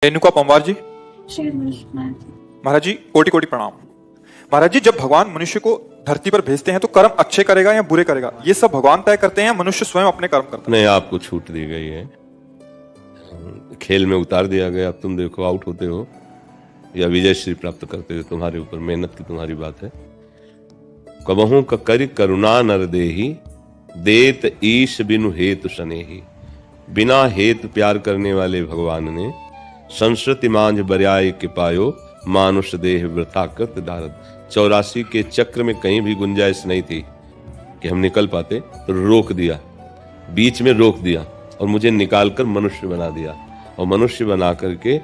रेणुका पंवार जी। श्री कृष्ण। महाराज जी कोटि कोटि प्रणाम। महाराज जी, जब भगवान मनुष्य को धरती पर भेजते हैं तो कर्म अच्छे करेगा या बुरे करेगा, ये सब भगवान तय करते हैं या मनुष्य स्वयं अपने कर्म करता है? नहीं, आपको छूट दी गई है, खेल में उतार दिया गया। अब तुम देखो आउट होते हो या विजय श्री प्राप्त करते हो, तुम्हारे ऊपर मेहनत की तुम्हारी बात है। कबहू करि करुणा नर देही, देत ईश बिनु हेतु सनेही। बिना हेतु प्यार करने वाले भगवान ने संस्कृति मांझ बर्याय के पायो, मानुष देह वृथा कृत दारद। 84 के चक्र में कहीं भी गुंजाइश नहीं थी कि हम निकल पाते, तो रोक दिया, बीच में रोक दिया और मुझे निकालकर मनुष्य बना दिया। और मनुष्य बना करके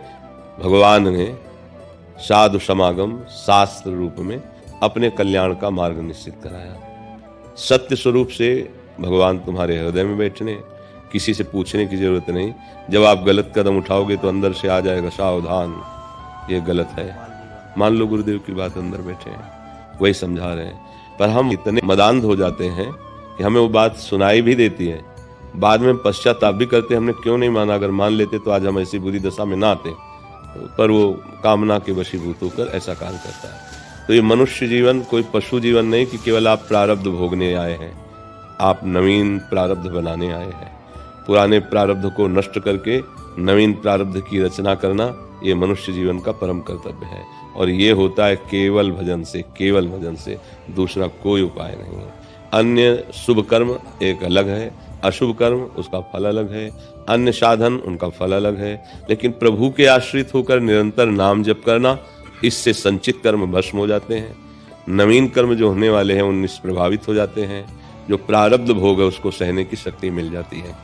भगवान ने साधु समागम शास्त्र रूप में अपने कल्याण का मार्ग निश्चित कराया। सत्य स्वरूप से भगवान तुम्हारे हृदय में बैठने, किसी से पूछने की जरूरत नहीं। जब आप गलत कदम उठाओगे तो अंदर से आ जाएगा सावधान, ये गलत है। मान लो गुरुदेव की बात अंदर बैठे हैं, वही समझा रहे हैं, पर हम इतने मदांध हो जाते हैं कि हमें वो बात सुनाई भी देती है, बाद में पश्चाताप भी करते हैं, हमने क्यों नहीं माना। अगर मान लेते तो आज हम ऐसी बुरी दशा में ना आते, पर वो कामना के वशीभूत होकर ऐसा कार्य करता है। तो ये मनुष्य जीवन कोई पशु जीवन नहीं कि केवल आप प्रारब्ध भोगने आए हैं, आप नवीन प्रारब्ध बनाने आए हैं। पुराने प्रारब्ध को नष्ट करके नवीन प्रारब्ध की रचना करना, ये मनुष्य जीवन का परम कर्तव्य है। और ये होता है केवल भजन से, केवल भजन से, दूसरा कोई उपाय नहीं है। अन्य शुभ कर्म एक अलग है, अशुभ कर्म उसका फल अलग है, अन्य साधन उनका फल अलग है। लेकिन प्रभु के आश्रित होकर निरंतर नाम जप करना, इससे संचित कर्म भस्म हो जाते हैं। नवीन कर्म जो होने वाले हैं उन निष्प्रभावित हो जाते हैं। जो प्रारब्ध भोग है उसको सहने की शक्ति मिल जाती है।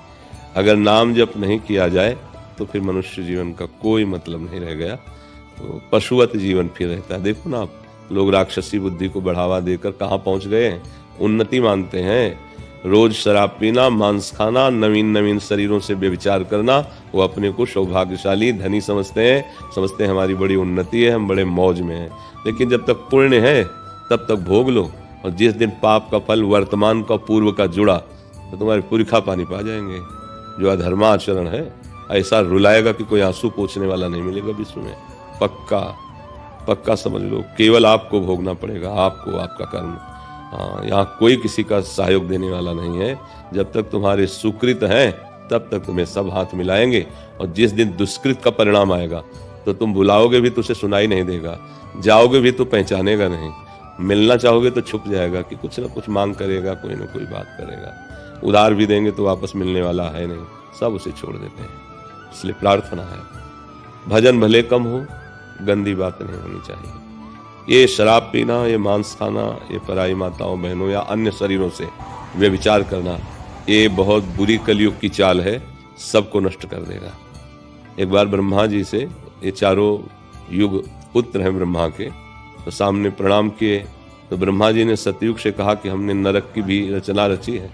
अगर नाम जप नहीं किया जाए तो फिर मनुष्य जीवन का कोई मतलब नहीं रह गया, तो पशुवत जीवन फिर रहता है। देखो ना आप, लोग राक्षसी बुद्धि को बढ़ावा देकर कहाँ पहुंच गए हैं, उन्नति मानते हैं। रोज शराब पीना, मांस खाना, नवीन नवीन शरीरों से व्यभिचार करना, वो अपने को सौभाग्यशाली धनी समझते हैं हमारी बड़ी उन्नति है, हम बड़े मौज में हैं। लेकिन जब तक पुण्य है तब तक भोग लो, और जिस दिन पाप का फल वर्तमान का पूर्व का जुड़ा तो तुम्हारे पुरखा पानी पा जाएंगे। जो अधर्माचरण है ऐसा रुलाएगा कि कोई आंसू पोंछने वाला नहीं मिलेगा विश्व में। पक्का पक्का समझ लो, केवल आपको भोगना पड़ेगा, आपको, आपका कर्म। हाँ, यहाँ कोई किसी का सहयोग देने वाला नहीं है। जब तक तुम्हारे सुकृत हैं तब तक तुम्हें सब हाथ मिलाएंगे, और जिस दिन दुष्कृत का परिणाम आएगा तो तुम बुलाओगे भी तो उसे सुनाई नहीं देगा, जाओगे भी तो पहचानेगा नहीं, मिलना चाहोगे तो छुप जाएगा कि कुछ ना कुछ मांग करेगा, कोई ना कोई बात करेगा। उधार भी देंगे तो वापस मिलने वाला है नहीं, सब उसे छोड़ देते हैं। इसलिए प्रार्थना है, भजन भले कम हो, गंदी बात नहीं होनी चाहिए। ये शराब पीना, ये मांस खाना, ये पराई माताओं बहनों या अन्य शरीरों से व्यभिचार करना, ये बहुत बुरी कलयुग की चाल है, सबको नष्ट कर देगा। एक बार ब्रह्मा जी से, ये चारों युग पुत्र हैं ब्रह्मा के, तो सामने प्रणाम किए, तो ब्रह्मा जी ने सतयुग से कहा कि हमने नरक की भी रचना रची है,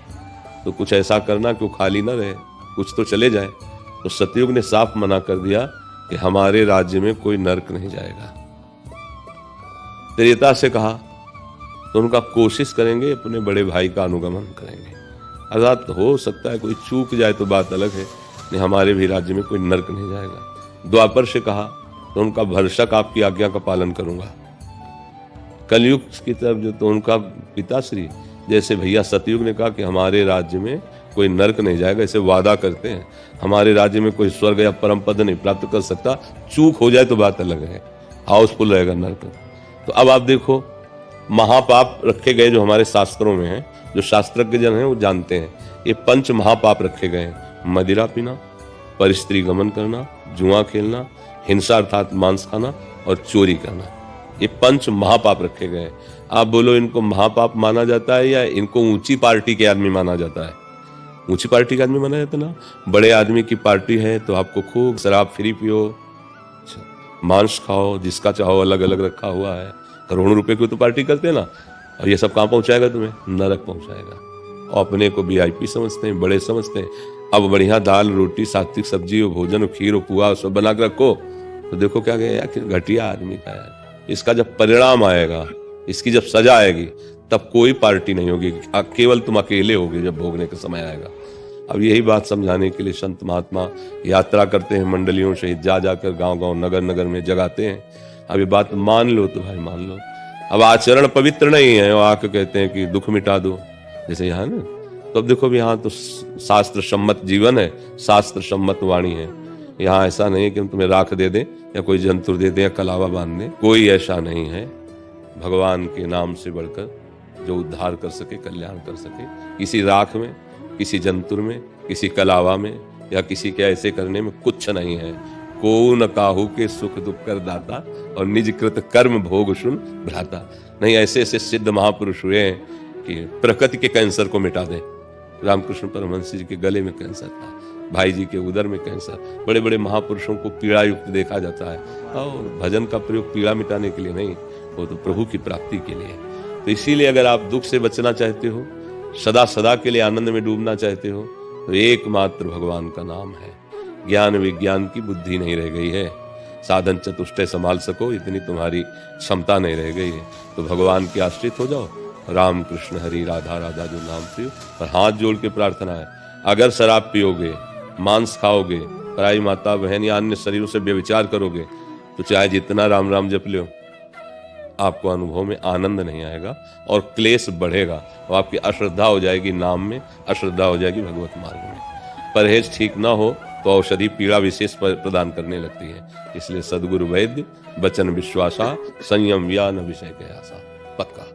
तो कुछ ऐसा करना कि वो खाली ना रहे, कुछ तो चले जाए। तो सतयुग ने साफ मना कर दिया कि हमारे राज्य में कोई नरक नहीं जाएगा। त्रेता से कहा तो उनका कोशिश करेंगे, अपने बड़े भाई का अनुगमन करेंगे। अर्थात हो सकता है कोई चूक जाए तो बात अलग है, नहीं हमारे भी राज्य में कोई नरक नहीं जाएगा। द्वापर से कहा तो उनका भरसक आपकी आज्ञा का पालन करूंगा। कलयुग की तरफ जो, तो उनका पिताश्री जैसे भैया सतयुग ने कहा कि हमारे राज्य में कोई नरक नहीं जाएगा, इसे वादा करते हैं, हमारे राज्य में कोई स्वर्ग या परम पद नहीं प्राप्त कर सकता, चूक हो जाए तो बात अलग है, हाउसफुल रहेगा नरक। तो अब आप देखो, महापाप रखे गए जो हमारे शास्त्रों में हैं, जो शास्त्रज्ञ जन हैं वो जानते हैं, ये 5 महापाप रखे गए हैं। मदिरा पीना, परस्त्री गमन करना, जुआ खेलना, हिंसा अर्थात मांस खाना, और चोरी करना, ये 5 महापाप रखे गए हैं। आप बोलो इनको महापाप माना जाता है या इनको ऊंची पार्टी के आदमी माना जाता है? ऊंची पार्टी का आदमी माना जाता है ना। बड़े आदमी की पार्टी है तो आपको खूब शराब फ्री पियो, मांस खाओ, जिसका चाहो अलग अलग रखा हुआ है, करोड़ों रुपए की तो पार्टी करते हैं ना। और ये सब कहाँ पहुंचाएगा तुम्हें? नरक पहुंचाएगा। और अपने को VIP समझते हैं, बड़े समझते हैं। अब बढ़िया दाल रोटी, सात्विक सब्जी और भोजन और खीर और पुआ सब बना के रखो, तो देखो क्या गया यार, घटिया आदमी का है। इसका जब परिणाम आएगा, इसकी जब सजा आएगी, तब कोई पार्टी नहीं होगी, केवल तुम अकेले होगे जब भोगने का समय आएगा। अब यही बात समझाने के लिए संत महात्मा यात्रा करते हैं, मंडलियों से जा जाकर गांव गांव नगर नगर में जगाते हैं। अब ये बात मान लो तो भाई मान लो। अब आचरण पवित्र नहीं है, वो आके कहते हैं कि दुख मिटा दो, जैसे यहाँ ना। तो अब देखो, यहाँ तो शास्त्र सम्मत जीवन है, शास्त्र सम्मत वाणी है। यहाँ ऐसा नहीं है कि हम तुम्हें राख दे दें या कोई जंतुर दे दें या कलावा बांध दें, कोई ऐसा नहीं है। भगवान के नाम से बढ़कर जो उद्धार कर सके, कल्याण कर सके, किसी राख में, किसी जंतुर में, किसी कलावा में या किसी के ऐसे करने में कुछ नहीं है। को न काहू के सुख दुख कर दाता और निज कृत कर्म भोग सुन भ्राता। नहीं, ऐसे ऐसे सिद्ध महापुरुष हुए हैं कि प्रकृति के कैंसर को मिटा दें। रामकृष्ण परमहंस जी के गले में कैंसर था, भाई जी के उदर में कैंसर। बड़े बड़े महापुरुषों को पीड़ा युक्त देखा जाता है, और भजन का प्रयोग पीड़ा मिटाने के लिए नहीं, वो तो प्रभु की प्राप्ति के लिए। तो इसीलिए अगर आप दुख से बचना चाहते हो, सदा सदा के लिए आनंद में डूबना चाहते हो, तो एकमात्र भगवान का नाम है। ज्ञान विज्ञान की बुद्धि नहीं रह गई है, साधन चतुष्टय संभाल सको इतनी तुम्हारी क्षमता नहीं रह गई है, तो भगवान के आश्रित हो जाओ। राम कृष्ण हरि राधा राधा जो नाम प्रियो। और हाथ जोड़ के प्रार्थना है, अगर शराब पियोगे, मांस खाओगे, पराई माता बहन या अन्य शरीरों से व्यभिचार करोगे, तो चाहे जितना राम राम जप लो, आपको अनुभव में आनंद नहीं आएगा और क्लेश बढ़ेगा, और आपकी अश्रद्धा हो जाएगी नाम में, अश्रद्धा हो जाएगी भगवत मार्ग में। परहेज ठीक ना हो तो औषधि पीड़ा विशेष प्रदान करने लगती है। इसलिए सदगुरु वैद्य, वचन विश्वासा, संयम या न विषय के आशा। पक्का।